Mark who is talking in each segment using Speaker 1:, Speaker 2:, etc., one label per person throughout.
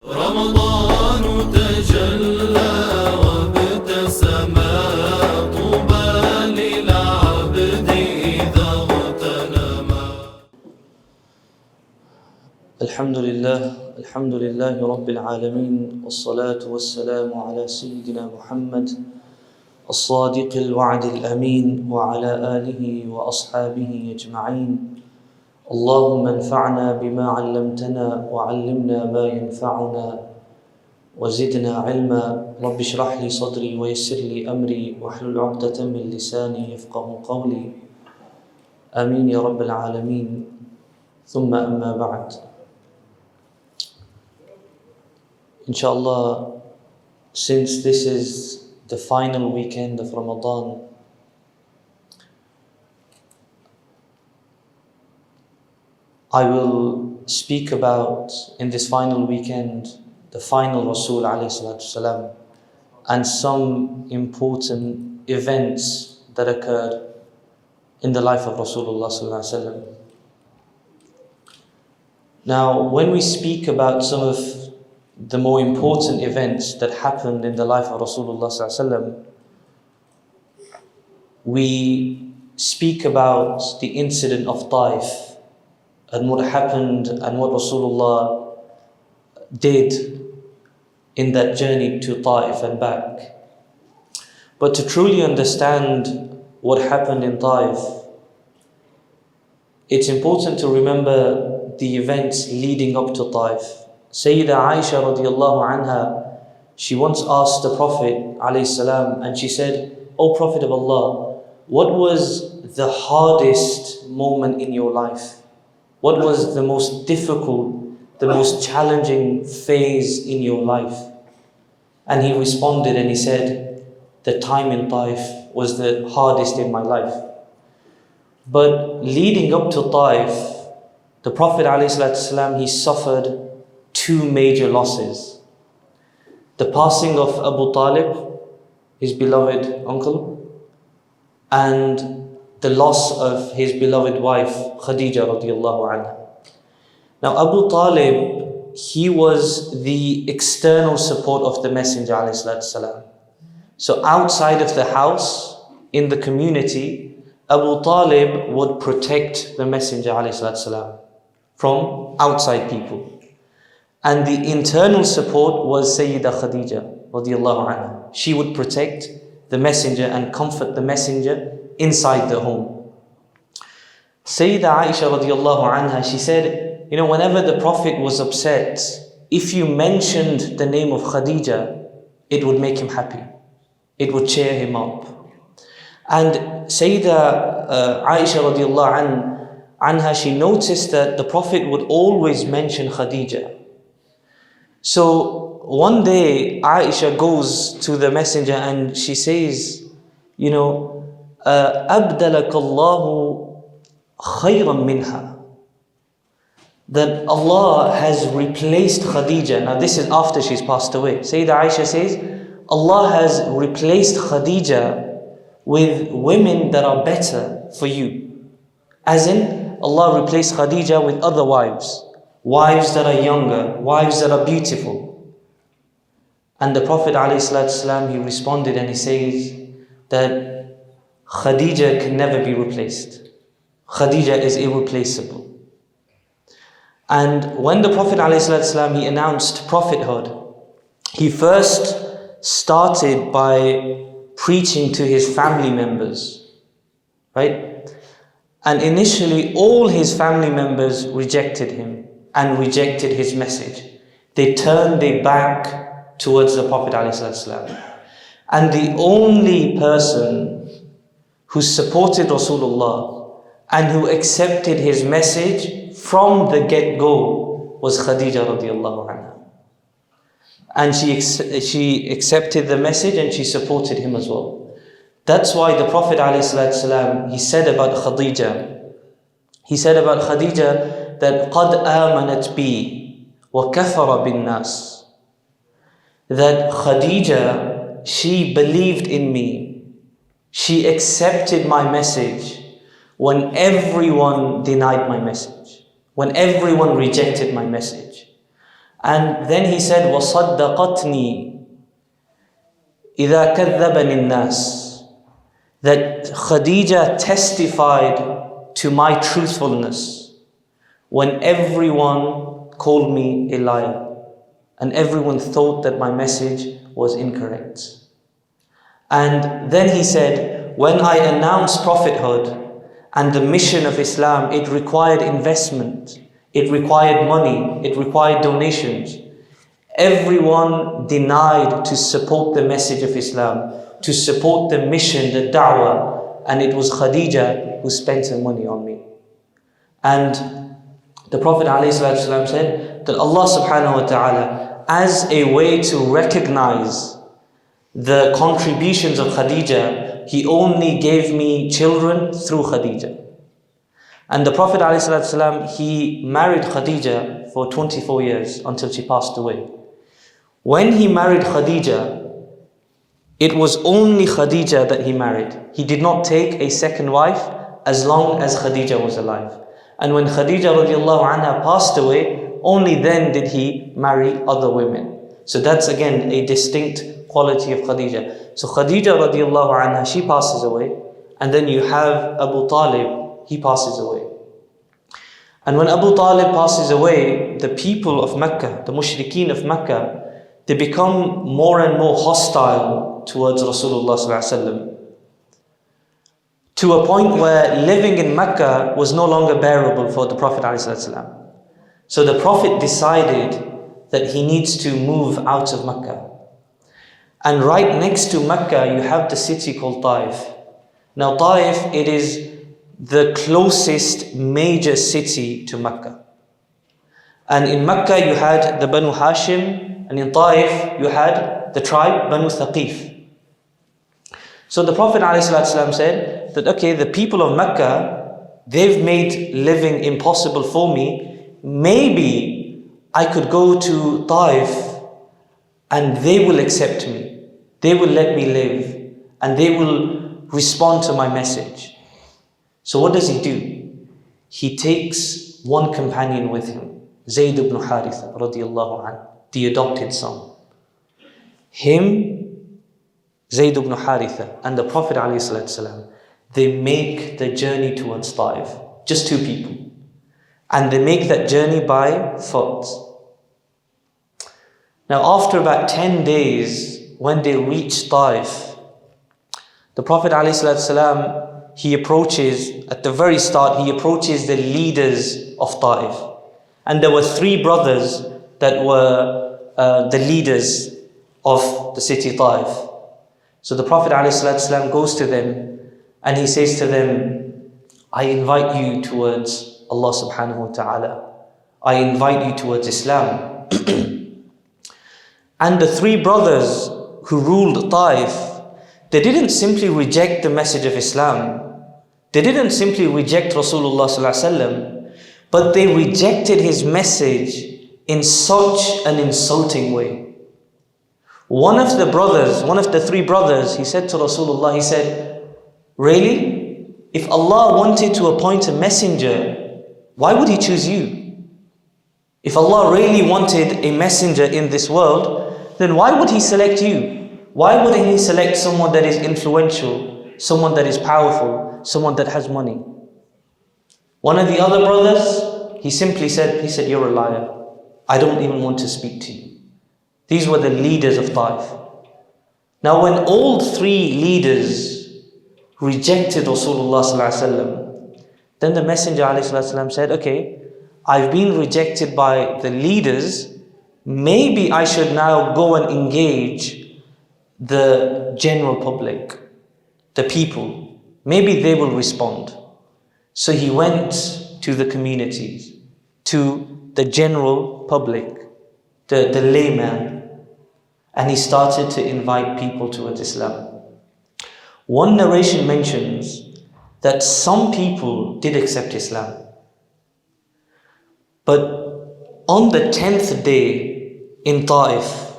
Speaker 1: رمضان تجلى وابتسم طوبى للعبد إذا اغتنم.
Speaker 2: الحمد لله رب العالمين، والصلاة والسلام على سيدنا محمد الصادق الوعد الأمين وعلى آله وأصحابه أجمعين. اللهم انفعنا بما علمتنا وعلمنا ما ينفعنا وزدنا علما. رب اشرح لي صدري ويسر لي أمري واحلل عقدة من لساني يفقه قولي. آمين يا رب العالمين. ثم أما بعد. Inshallah, since this is the final weekend of Ramadan, I will speak about, in this final weekend, the final Rasul ﷺ and some important events that occurred in the life of Rasulullah ﷺ. Now, when we speak about some of the more important events that happened in the life of Rasulullah ﷺ, we speak about the incident of Taif, and what happened and what Rasulullah did in that journey to Taif and back. But to truly understand what happened in Taif, it's important to remember the events leading up to Taif. Sayyida Aisha radiallahu anha, she once asked the Prophet alayhi salam, and she said, "O Prophet of Allah, what was the hardest moment in your life? What was the most difficult, the most challenging phase in your life?" And he responded and he said, "The time in Taif was the hardest in my life." But leading up to Taif, the Prophet ﷺ, he suffered two major losses. The passing of Abu Talib, his beloved uncle, and the loss of his beloved wife, Khadija radiallahu anha. Now Abu Talib, he was the external support of the Messenger ﷺ. So outside of the house, in the community, Abu Talib would protect the Messenger ﷺ from outside people. And the internal support was Sayyida Khadija radiallahu anha. She would protect the Messenger and comfort the Messenger inside the home. Sayyida Aisha radiallahu anha, she said, whenever the Prophet was upset, if you mentioned the name of Khadija, it would make him happy. It would cheer him up. And Sayyida Aisha radiallahu anha, she noticed that the Prophet would always mention Khadija. So one day Aisha goes to the Messenger and she says, أَبْدَلَكَ اللَّهُ خَيْرًا مِنْهَا, that Allah has replaced Khadija. Now this is after she's passed away. Sayyida Aisha says, Allah has replaced Khadija with women that are better for you. As in, Allah replaced Khadija with other wives. Wives that are younger, wives that are beautiful. And the Prophet ﷺ, he responded and he says that Khadija can never be replaced. Khadija is irreplaceable. And when the Prophet ﷺ, he announced prophethood, he first started by preaching to his family members, right? And initially all his family members rejected him and rejected his message. They turned their back towards the Prophet ﷺ. And the only person who supported Rasulullah and who accepted his message from the get-go was Khadija radiallahu anha. And she accepted the message and she supported him as well. That's why the Prophet ﷺ, he said about Khadija, that قَدْ آمَنَتْ بِي وَكَفَرَ بِالنَّاسِ, that Khadija, she believed in me, she accepted my message when everyone denied my message, when everyone rejected my message. And then he said, وَصَدَّقَتْنِي إِذَا كَذَّبَنِ النَّاسِ, that Khadija testified to my truthfulness when everyone called me a liar and everyone thought that my message was incorrect. And then he said, when I announced prophethood and the mission of Islam, it required investment, it required money, it required donations. Everyone denied to support the message of Islam, to support the mission, the da'wah, and it was Khadija who spent her money on me. And the Prophet ﷺ said that Allah subhanahu wa ta'ala, as a way to recognize the contributions of Khadija, He only gave me children through Khadija. And the Prophet ﷺ, he married Khadija for 24 years until she passed away. When he married Khadija, it was only Khadija that he married. He did not take a second wife as long as Khadija was alive. And when Khadija radiallahu anha passed away, only then did he marry other women. So that's again a distinct quality of Khadija. So Khadija radiallahu anha, she passes away, and then you have Abu Talib, he passes away. And when Abu Talib passes away, the people of Mecca, the mushrikeen of Mecca, they become more and more hostile towards Rasulullah sallallahu alaihi wasallam, to a point where living in Mecca was no longer bearable for the Prophet ﷺ. So the Prophet decided that he needs to move out of Mecca. And right next to Mecca, you have the city called Taif. Now Taif, it is the closest major city to Mecca. And in Mecca, you had the Banu Hashim, and in Taif, you had the tribe Banu Thaqif. So the Prophet ﷺ said that, okay, the people of Mecca, they've made living impossible for me. Maybe I could go to Taif and they will accept me. They will let me live and they will respond to my message. So what does he do? He takes one companion with him, Zayd ibn Haritha radiallahu anhu, the adopted son. Him, Zayd ibn Haritha, and the Prophet ﷺ, they make the journey towards Taif. Just two people. And they make that journey by foot. Now after about 10 days, when they reach Taif, the Prophet ﷺ, he approaches, at the very start, he approaches the leaders of Taif. And there were 3 brothers that were the leaders of the city Taif. So the Prophet ﷺ goes to them and he says to them, I invite you towards Allah subhanahu wa ta'ala. I invite you towards Islam. And the 3 brothers who ruled Taif, they didn't simply reject the message of Islam. They didn't simply reject Rasulullah sallallahu alaihi wasallam, but they rejected his message in such an insulting way. One of the 3 brothers, he said to Rasulullah, he said, really? If Allah wanted to appoint a messenger, why would He choose you? If Allah really wanted a messenger in this world, then why would He select you? Why wouldn't He select someone that is influential, someone that is powerful, someone that has money? One of the other brothers, he simply said, you're a liar. I don't even want to speak to you. These were the leaders of Taif. Now when all 3 leaders rejected Rasulullah sallallahu alaihi wasallam, then the Messenger ﷺ said, okay, I've been rejected by the leaders, maybe I should now go and engage the general public, the people. Maybe they will respond. So he went to the communities, to the general public, the layman, and he started to invite people towards Islam. One narration mentions that some people did accept Islam. But on the 10th day in Taif,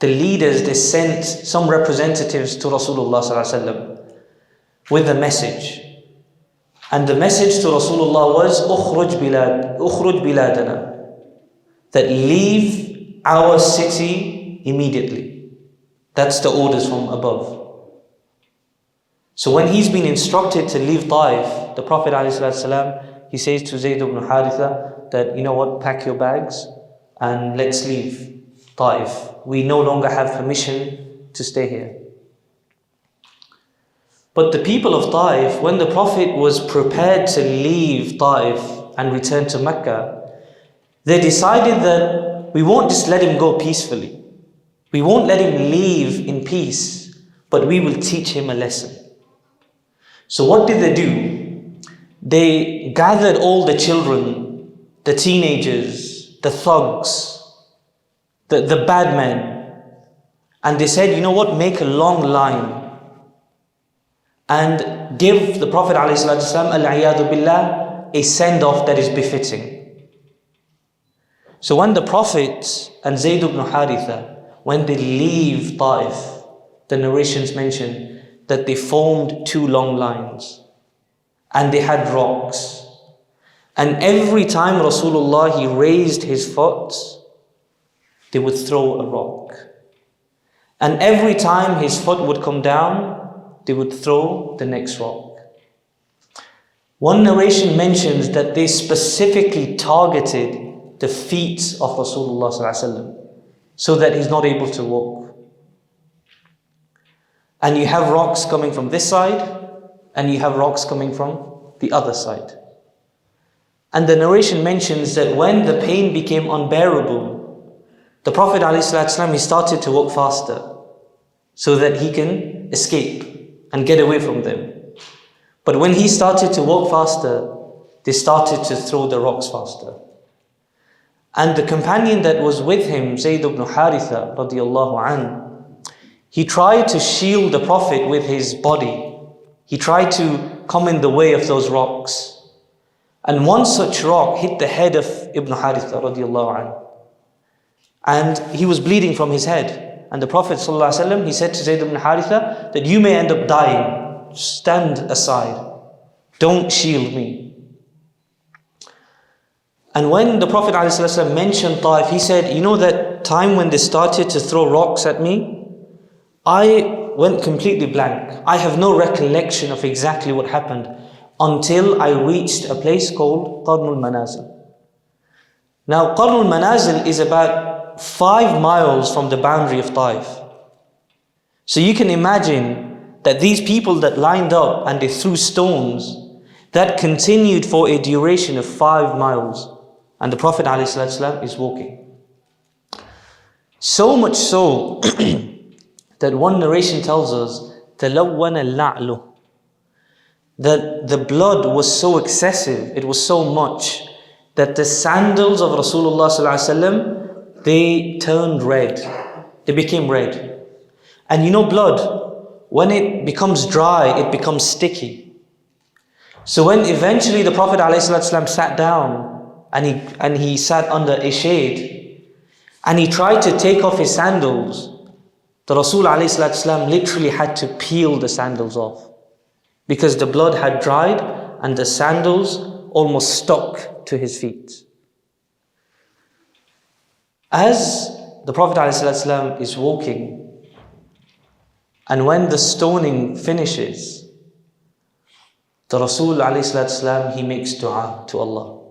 Speaker 2: the leaders, they sent some representatives to Rasulullah sallallahu alaihi wasallam with a message. And the message to Rasulullah was, ukhruj biladana, that leave our city immediately. That's the orders from above. So when he's been instructed to leave Taif, the Prophet ﷺ, he says to Zayd ibn Haritha that, you know what, pack your bags and let's leave Taif. We no longer have permission to stay here. But the people of Taif, when the Prophet was prepared to leave Taif and return to Mecca, they decided that we won't just let him go peacefully. We won't let him leave in peace, but we will teach him a lesson. So what did they do? They gathered all the children, the teenagers, the thugs, the bad men, and they said, you know what, make a long line and give the Prophet ﷺ, al-iyadu billah, a send-off that is befitting. So when the Prophet and Zayd ibn Haritha, when they leave Taif, the narrations mention that they formed two long lines and they had rocks. And every time Rasulullah, he raised his foot, they would throw a rock. And every time his foot would come down, they would throw the next rock. One narration mentions that they specifically targeted the feet of Rasulullah ﷺ so that he's not able to walk. And you have rocks coming from this side, and you have rocks coming from the other side. And the narration mentions that when the pain became unbearable, the Prophet ﷺ, he started to walk faster so that he can escape and get away from them. But when he started to walk faster, they started to throw the rocks faster. And the companion that was with him, Zayd ibn Haritha radiallahu an, he tried to shield the Prophet with his body. He tried to come in the way of those rocks. And one such rock hit the head of Ibn Haritha radiallahu an. And he was bleeding from his head. And the Prophet ﷺ, he said to Zayd ibn Haritha that you may end up dying. Stand aside. Don't shield me. And when the Prophet ﷺ mentioned Taif, he said, you know that time when they started to throw rocks at me? I went completely blank. I have no recollection of exactly what happened until I reached a place called Qarnul Manazil. Now, Qarnul Manazil is about 5 miles from the boundary of Taif. So you can imagine that these people that lined up and they threw stones, that continued for a duration of 5 miles. And the Prophet ﷺ is walking. So much so that one narration tells us تَلَوَّنَ اللَّعْلُ, that the blood was so excessive, it was so much, that the sandals of Rasulullah ﷺ, they turned red. They became red. And you know blood, when it becomes dry, it becomes sticky. So when eventually the Prophet ﷺ sat down and he sat under a shade and he tried to take off his sandals, the Rasul ﷺ literally had to peel the sandals off because the blood had dried and the sandals almost stuck to his feet. As the Prophet ﷺ is walking, and when the stoning finishes, the Rasul ﷺ, he makes dua to Allah.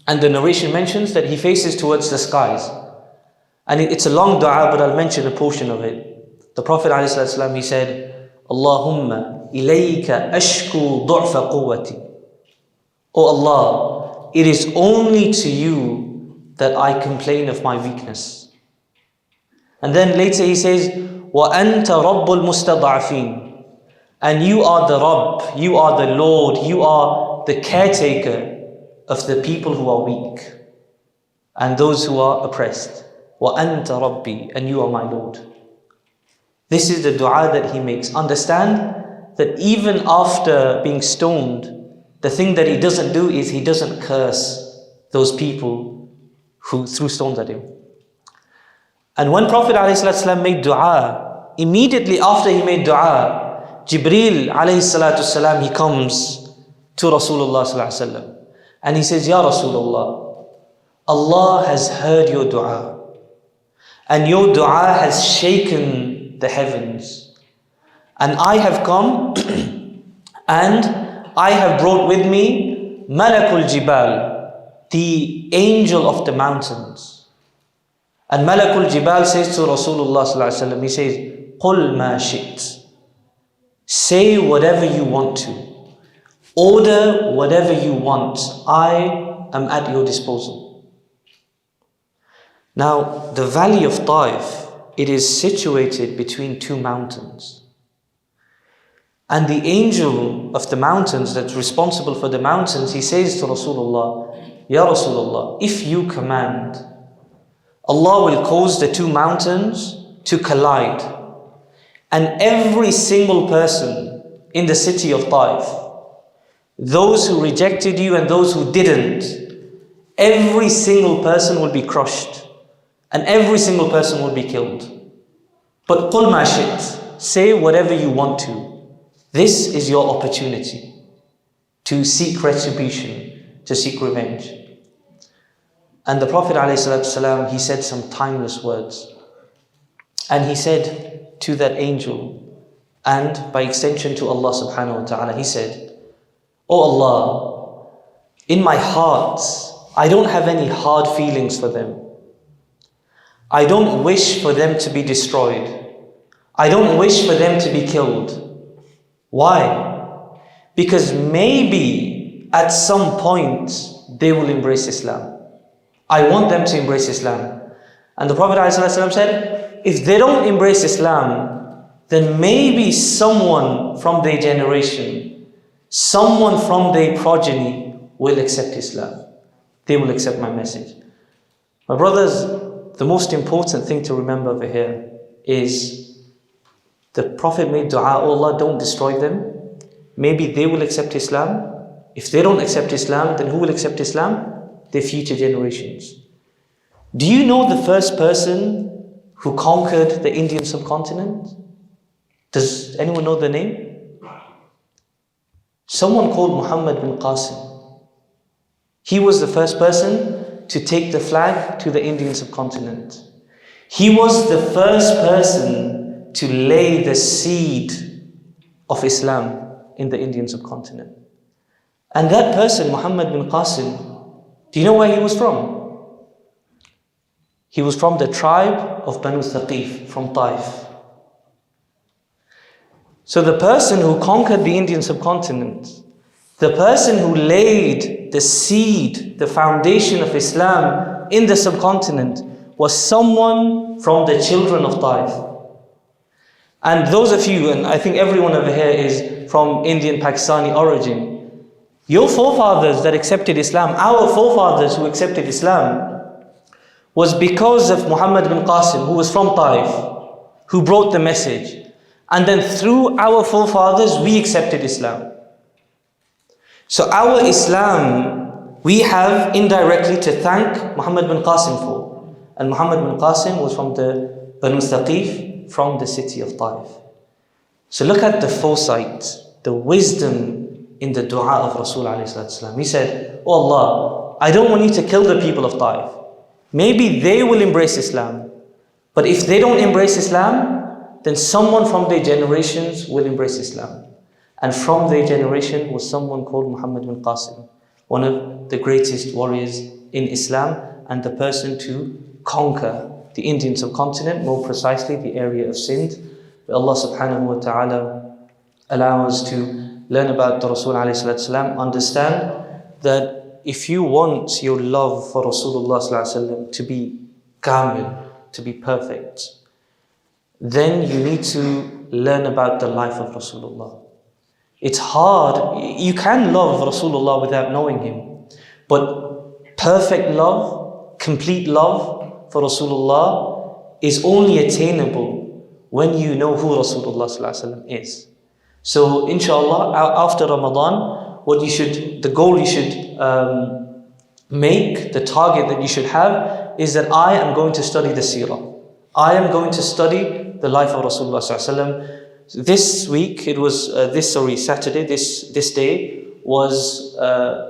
Speaker 2: And the narration mentions that he faces towards the skies. And it's a long dua, but I'll mention a portion of it. The Prophet ﷺ, he said, Allahumma ilayka ashku du'fa quwwati. O Allah, it is only to you that I complain of my weakness. And then later he says, وَأَنْتَ رَبُّ الْمُسْتَضْعَفِينَ. And you are the Rabb, you are the Lord, you are the caretaker of the people who are weak and those who are oppressed. وَأَنْتَ رَبِّي, and you are my Lord. This is the dua that he makes. Understand that even after being stoned, the thing that he doesn't do is he doesn't curse those people who threw stones at him. And when Prophet ﷺ made dua, immediately after he made dua, Jibreel ﷺ, he comes to Rasulullah ﷺ and he says, Ya Rasulullah, Allah has heard your dua and your dua has shaken the heavens. And I have come and I have brought with me Malakul Jibal, the angel of the mountains. And Malakul Jibal says to Rasulullah sallallahu alaihi wasallam, he says, "Qul ma shi't." Say whatever you want to. Order whatever you want. I am at your disposal. Now, the valley of Taif, it is situated between two mountains. And the angel of the mountains that's responsible for the mountains, he says to Rasulullah, "Ya Rasulullah, if you command, Allah will cause the two mountains to collide. And every single person in the city of Taif, those who rejected you and those who didn't, every single person will be crushed. And every single person will be killed. But qul ma shit, say whatever you want to. This is your opportunity to seek retribution, to seek revenge." And the Prophet ﷺ, he said some timeless words. And he said to that angel, and by extension to Allah subhanahu wa ta'ala, he said, "Oh Allah, in my heart, I don't have any hard feelings for them. I don't wish for them to be destroyed. I don't wish for them to be killed. Why? Because maybe at some point they will embrace Islam. I want them to embrace Islam." And the Prophet ﷺ said, if they don't embrace Islam, then maybe someone from their generation, someone from their progeny will accept Islam. They will accept my message. My brothers, the most important thing to remember over here is the Prophet made dua, "Oh Allah, don't destroy them. Maybe they will accept Islam. If they don't accept Islam, then who will accept Islam? Their future generations." Do you know the first person who conquered the Indian subcontinent? Does anyone know the name? Someone called Muhammad bin Qasim. He was the first person to take the flag to the Indian subcontinent. He was the first person to lay the seed of Islam in the Indian subcontinent. And that person, Muhammad bin Qasim, do you know where he was from? He was from the tribe of Banu Taif, from Taif. So the person who conquered the Indian subcontinent, the person who laid the seed, the foundation of Islam in the subcontinent, was someone from the children of Taif. And those of you, and I think everyone over here is from Indian Pakistani origin, your forefathers that accepted Islam, our forefathers who accepted Islam, was because of Muhammad bin Qasim, who was from Taif, who brought the message. And then through our forefathers, we accepted Islam. So our Islam, we have indirectly to thank Muhammad bin Qasim for. And Muhammad bin Qasim was from the Banu Thaqif, from the city of Taif. So look at the foresight, the wisdom in the dua of Rasul alayhi salatu. He said, "Oh Allah, I don't want you to kill the people of Taif. Maybe they will embrace Islam. But if they don't embrace Islam, then someone from their generations will embrace Islam." And from their generation was someone called Muhammad bin Qasim, one of the greatest warriors in Islam and the person to conquer the Indian subcontinent, more precisely the area of Sindh. May Allah subhanahu wa ta'ala allow us to learn about the Rasul alayhi salatu wasalam, understand that if you want your love for Rasulullah sallallahu alaihi wasallam to be kamil, to be perfect, then you need to learn about the life of Rasulullah. It's hard. You can love Rasulullah without knowing him. But perfect love, complete love for Rasulullah is only attainable when you know who Rasulullah is. So inshallah, after Ramadan, the goal you should make, the target that you should have is that I am going to study the seerah. I am going to study the life of Rasulullah sallallahu alaihi wasallam. This week, it was Saturday, this day was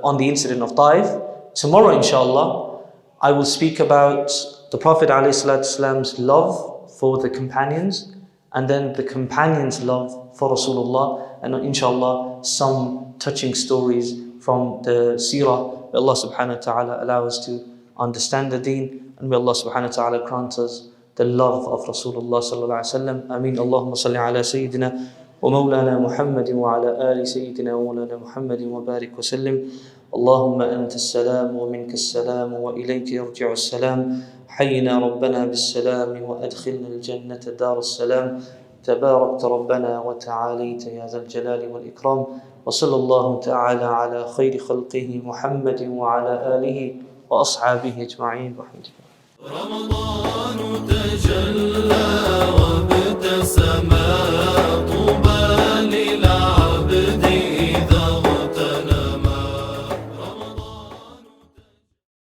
Speaker 2: on the incident of Taif. Tomorrow, inshallah, I will speak about the Prophet ﷺ's love for the companions, and then the companions' love for Rasulullah, and inshallah some touching stories from the seerah. May Allah subhanahu wa ta'ala allow us to understand the deen, and may Allah subhanahu wa ta'ala grant us the love of Rasulullah sallallahu alaihi wasallam. Ameen. Allahumma salli ala Sayyidina ومولانا محمد وعلى آل سيدنا ومولانا محمد وبارك وسلم. اللهم أنت السلام ومنك السلام وإليك يرجع السلام. حينا ربنا بالسلام وأدخلنا الجنة دار السلام. تباركت ربنا وتعاليت يا ذا الجلال والإكرام. وصلى الله تعالى على خير خلقه محمد وعلى آله وأصحابه أجمعين رحمة الله.
Speaker 1: رمضان تجلى وابتسما